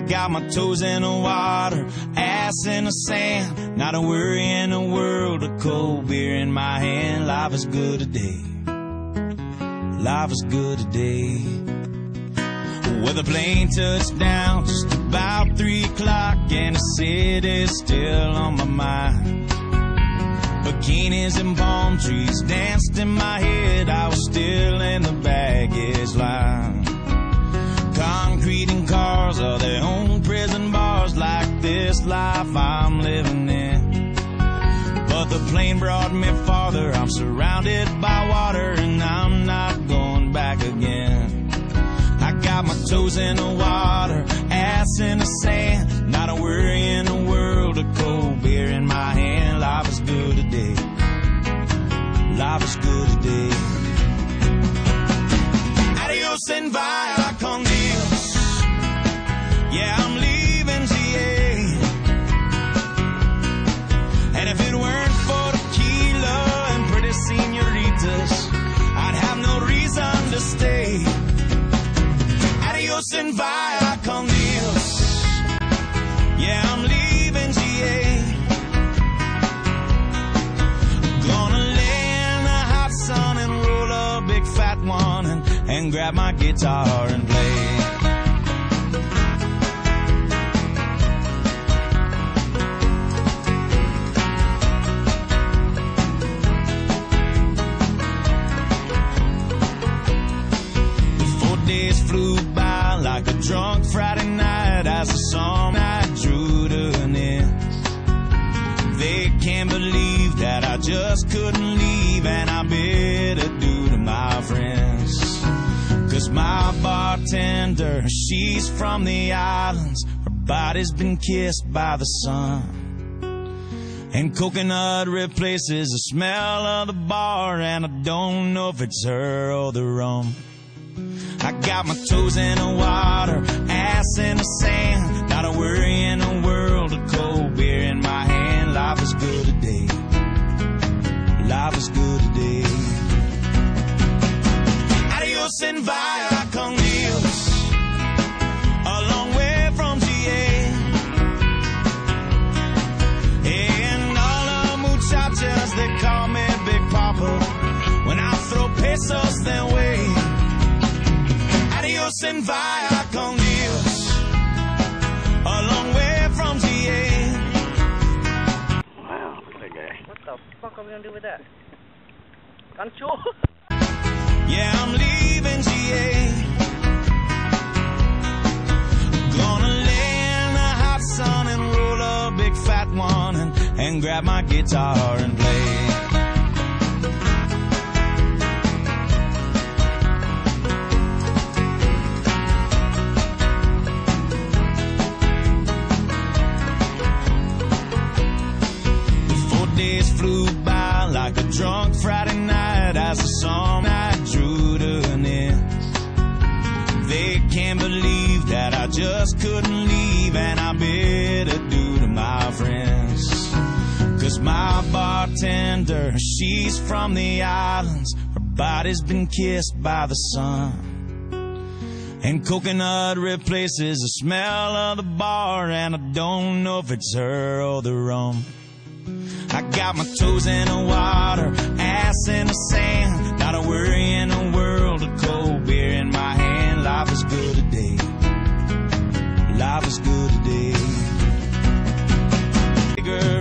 got my toes in the water, ass in the sand, not a worry in the world, a cold beer in my hand. Life is good today, life is good today. Well, the plane touched down just about 3 o'clock, and the city's still on my mind. Bikinis and palm trees danced in my head, I was still in the baggage line. Concrete and cars are their own prison bars, like this life I'm living in. But the plane brought me farther, I'm surrounded by water, and I'm not going back again. I got my toes in the water, ass in the sand, not a worry in the world, a cold beer in my hand. Life is good today, life is good today. Adios and via con Dios, yeah, I'm leaving GA. And if it weren't for tequila and pretty senoritas, I'd have no reason to stay. Adios and via con Dios, yeah, I'm leaving GA. Gonna lay in the hot sun and roll a big fat one and grab my guitar and play. The 4 days flew by like a drunk Friday night as the song I drew to an end. They can't believe that I just couldn't leave, and I bid adieu to my friends. 'Cause my bartender, she's from the islands, her body's been kissed by the sun, and coconut replaces the smell of the bar, and I don't know if it's her or the rum. I got my toes in the water, ass in the sand, not a worry in the world, a cold beer in my hand. Life is good today, life is good today. Adios and via con Dios, a long way from GA. And all the muchachas, they call me Big Papa when I throw pesos their way. Adios and via con Dios, a long way from GA. Wow, look at that guy. What the fuck are we gonna do with that? Gancho? Yeah, I'm leaving GA. Gonna lay in the hot sun and roll a big fat one and grab my guitar and play. Days flew by like a drunk Friday night as the song I drew to an end. They can't believe that I just couldn't leave, and I bid adieu to my friends. 'Cause my bartender, she's from the islands, her body's been kissed by the sun, and coconut replaces the smell of the bar, and I don't know if it's her or the rum. I got my toes in the water, ass in the sand, not a worry